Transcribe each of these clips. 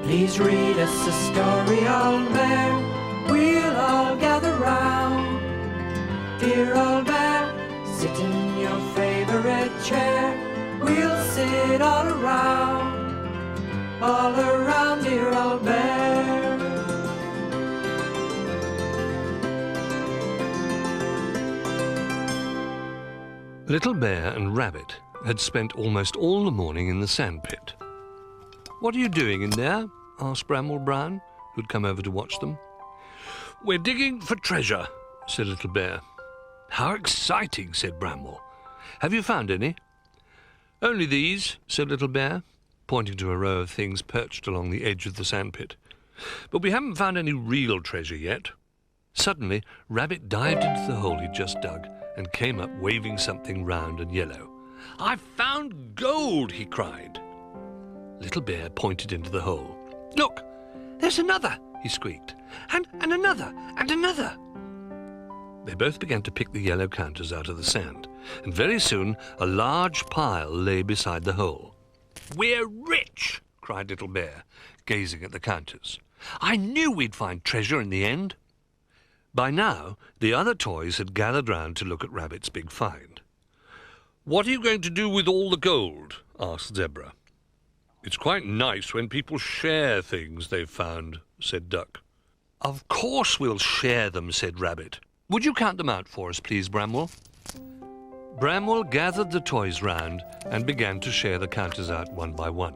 Please read us a story, old bear. We'll all gather round. Dear old bear, sit in your favorite chair. We'll sit all around, dear old bear. Little Bear and Rabbit had spent almost all the morning in the sandpit. "What are you doing in there?" asked Bramwell Brown, who'd come over to watch them. "We're digging for treasure," said Little Bear. "How exciting," said Bramwell. "Have you found any?" "Only these," said Little Bear, pointing to a row of things perched along the edge of the sandpit. "But we haven't found any real treasure yet." Suddenly, Rabbit dived into the hole he'd just dug and came up waving something round and yellow. "I've found gold!" he cried. Little Bear pointed into the hole. "Look, there's another!" he squeaked. And another, and another!" They both began to pick the yellow counters out of the sand, and very soon a large pile lay beside the hole. "We're rich!" cried Little Bear, gazing at the counters. "I knew we'd find treasure in the end." By now, the other toys had gathered round to look at Rabbit's big find. "What are you going to do with all the gold?" asked Zebra. "It's quite nice when people share things they've found," said Duck. "Of course we'll share them," said Rabbit. "Would you count them out for us, please, Bramwell?" Bramwell gathered the toys round and began to share the counters out one by one.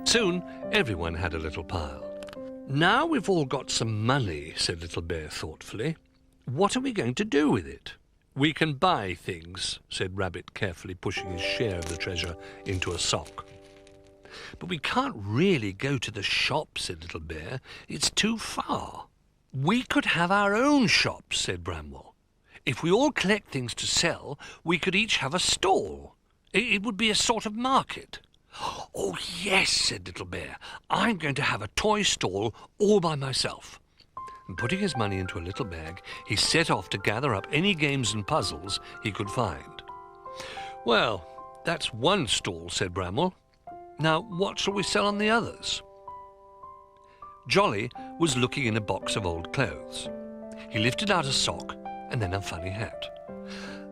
Soon, everyone had a little pile. "Now we've all got some money," said Little Bear thoughtfully. "What are we going to do with it?" "We can buy things," said Rabbit, carefully pushing his share of the treasure into a sock. "But we can't really go to the shop," said Little Bear. "It's too far." "We could have our own shop," said Bramwell. "If we all collect things to sell, we could each have a stall. It would be a sort of market." "Oh, yes," said Little Bear. "I'm going to have a toy stall all by myself." And putting his money into a little bag, he set off to gather up any games and puzzles he could find. "Well, that's one stall," said Bramwell. "Now, what shall we sell on the others?" Jolly was looking in a box of old clothes. He lifted out a sock and then a funny hat.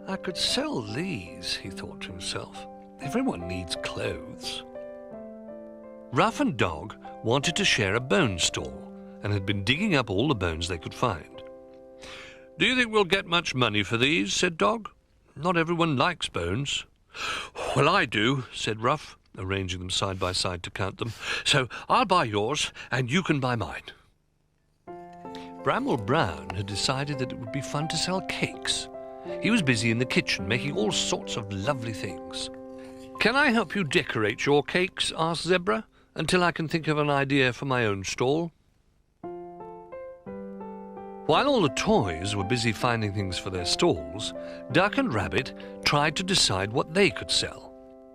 "I could sell these," he thought to himself. "Everyone needs clothes." Ruff and Dog wanted to share a bone stall and had been digging up all the bones they could find. "Do you think we'll get much money for these?" said Dog. "Not everyone likes bones." "Well, I do," said Ruff, arranging them side by side to count them. "So I'll buy yours and you can buy mine." Bramwell Brown had decided that it would be fun to sell cakes. He was busy in the kitchen making all sorts of lovely things. "Can I help you decorate your cakes?" asked Zebra, "until I can think of an idea for my own stall." While all the toys were busy finding things for their stalls, Duck and Rabbit tried to decide what they could sell.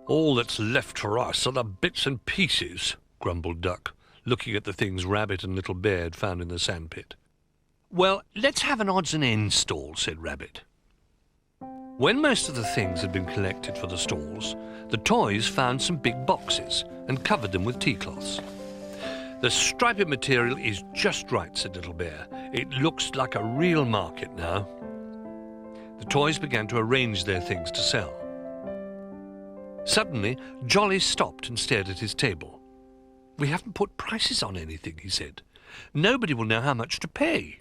"All that's left for us are the bits and pieces," grumbled Duck, looking at the things Rabbit and Little Bear had found in the sandpit. "Well, let's have an odds and ends stall," said Rabbit. When most of the things had been collected for the stalls, the toys found some big boxes and covered them with tea cloths. "The striped material is just right," said Little Bear. "It looks like a real market now." The toys began to arrange their things to sell. Suddenly, Jolly stopped and stared at his table. "We haven't put prices on anything," he said. "Nobody will know how much to pay."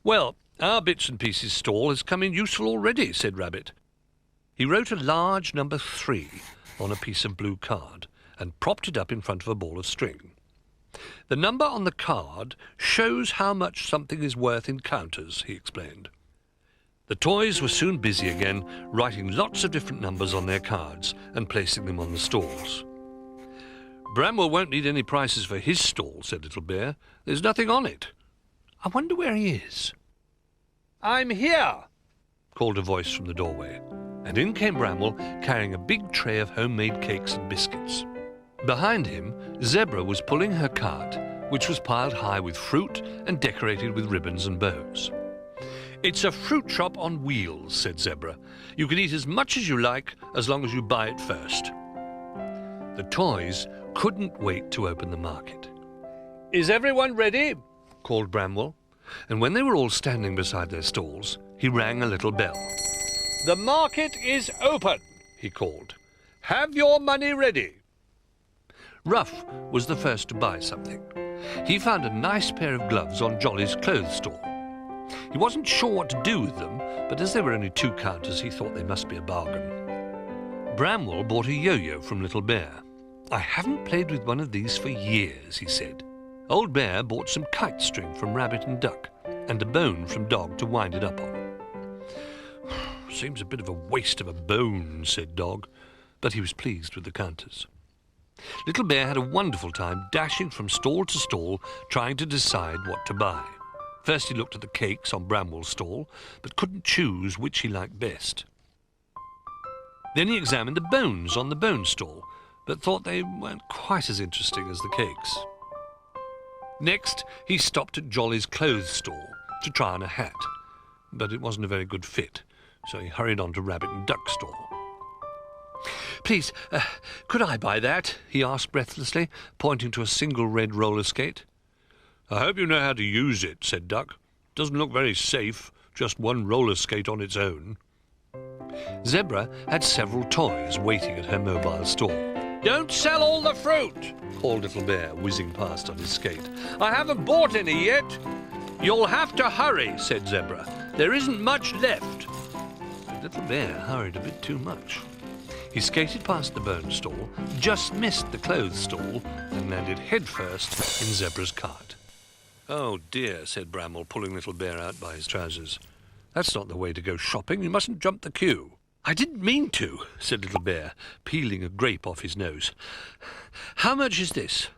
"Well, our bits and pieces stall has come in useful already," said Rabbit. He wrote a large number 3 on a piece of blue card and propped it up in front of a ball of string. "The number on the card shows how much something is worth in counters," he explained. The toys were soon busy again, writing lots of different numbers on their cards and placing them on the stalls. "Bramwell won't need any prices for his stall," said Little Bear. "There's nothing on it. I wonder where he is." "I'm here," called a voice from the doorway, and in came Bramwell carrying a big tray of homemade cakes and biscuits. Behind him, Zebra was pulling her cart, which was piled high with fruit and decorated with ribbons and bows. "It's a fruit shop on wheels," said Zebra. "You can eat as much as you like, as long as you buy it first." The toys couldn't wait to open the market. "Is everyone ready?" called Bramwell, and when they were all standing beside their stalls, he rang a little bell. "The market is open," he called. "Have your money ready." Ruff was the first to buy something. He found a nice pair of gloves on Jolly's clothes stall. He wasn't sure what to do with them, but as there were only 2 counters, he thought they must be a bargain. Bramwell bought a yo-yo from Little Bear. "I haven't played with one of these for years," he said. Old Bear bought some kite string from Rabbit and Duck, and a bone from Dog to wind it up on. "Seems a bit of a waste of a bone," said Dog, but he was pleased with the counters. Little Bear had a wonderful time dashing from stall to stall, trying to decide what to buy. First he looked at the cakes on Bramwell's stall, but couldn't choose which he liked best. Then he examined the bones on the bone stall, but thought they weren't quite as interesting as the cakes. Next, he stopped at Jolly's clothes stall to try on a hat, but it wasn't a very good fit, so he hurried on to Rabbit and Duck's stall. "Please, could I buy that?" he asked breathlessly, pointing to a single red roller skate. "I hope you know how to use it," said Duck. "Doesn't look very safe, just one roller skate on its own." Zebra had several toys waiting at her mobile stall. "Don't sell all the fruit," called Little Bear, whizzing past on his skate. "I haven't bought any yet." "You'll have to hurry," said Zebra. "There isn't much left." But Little Bear hurried a bit too much. He skated past the bone stall, just missed the clothes stall, and landed headfirst in Zebra's cart. "Oh dear," said Bramwell, pulling Little Bear out by his trousers. "That's not the way to go shopping. You mustn't jump the queue." "I didn't mean to," said Little Bear, peeling a grape off his nose. "How much is this?"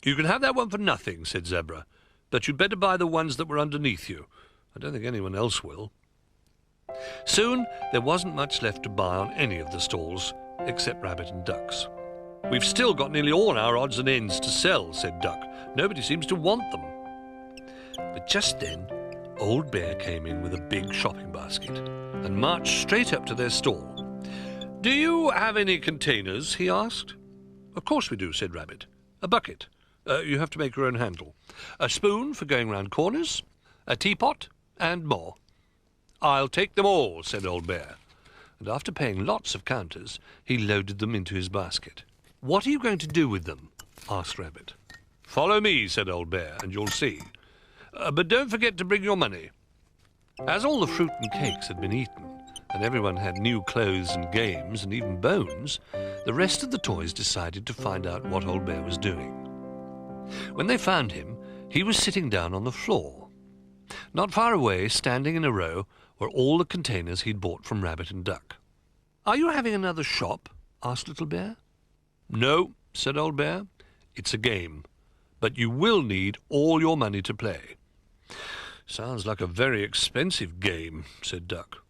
"You can have that one for nothing," said Zebra. "But you'd better buy the ones that were underneath you. I don't think anyone else will." Soon there wasn't much left to buy on any of the stalls, except Rabbit and Duck's. "We've still got nearly all our odds and ends to sell," said Duck. "Nobody seems to want them." But just then, Old Bear came in with a big shopping basket and marched straight up to their stall. "Do you have any containers?" he asked. "Of course we do," said Rabbit. "A bucket. You have to make your own handle. A spoon for going round corners. A teapot, and more." "I'll take them all," said Old Bear. And after paying lots of counters, he loaded them into his basket. "What are you going to do with them?" asked Rabbit. "Follow me," said Old Bear, "and you'll see. But don't forget to bring your money." As all the fruit and cakes had been eaten, and everyone had new clothes and games and even bones, the rest of the toys decided to find out what Old Bear was doing. When they found him, he was sitting down on the floor. Not far away, standing in a row, were all the containers he'd bought from Rabbit and Duck. "Are you having another shop?" asked Little Bear. "No," said Old Bear. "It's a game, but you will need all your money to play." "Sounds like a very expensive game," said Duck.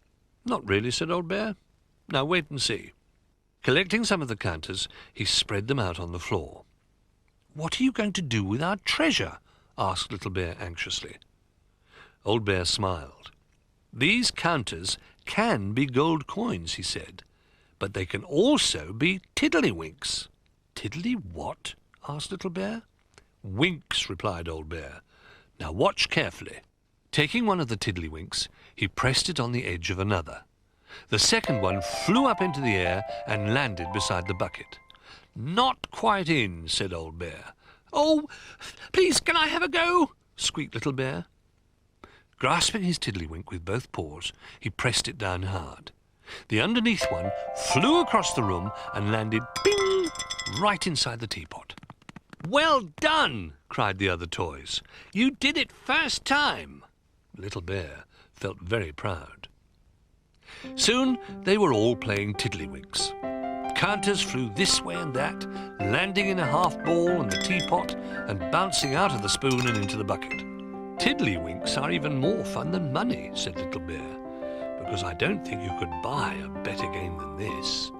"Not really," said Old Bear. "Now wait and see." Collecting some of the counters, he spread them out on the floor. "What are you going to do with our treasure?" asked Little Bear anxiously. Old Bear smiled. "These counters can be gold coins," he said, "but they can also be tiddlywinks." "Tiddly what?" asked Little Bear. "Winks," replied Old Bear. "Now watch carefully." Taking one of the tiddlywinks, he pressed it on the edge of another. The second one flew up into the air and landed beside the bucket. "Not quite in," said Old Bear. "Oh, please, can I have a go?" squeaked Little Bear. Grasping his tiddlywink with both paws, he pressed it down hard. The underneath one flew across the room and landed, bing, right inside the teapot. "Well done!" cried the other toys. "You did it first time." Little Bear felt very proud. Soon they were all playing tiddlywinks. Counters flew this way and that, landing in a half ball in the teapot and bouncing out of the spoon and into the bucket. "Tiddlywinks are even more fun than money," said Little Bear, "because I don't think you could buy a better game than this."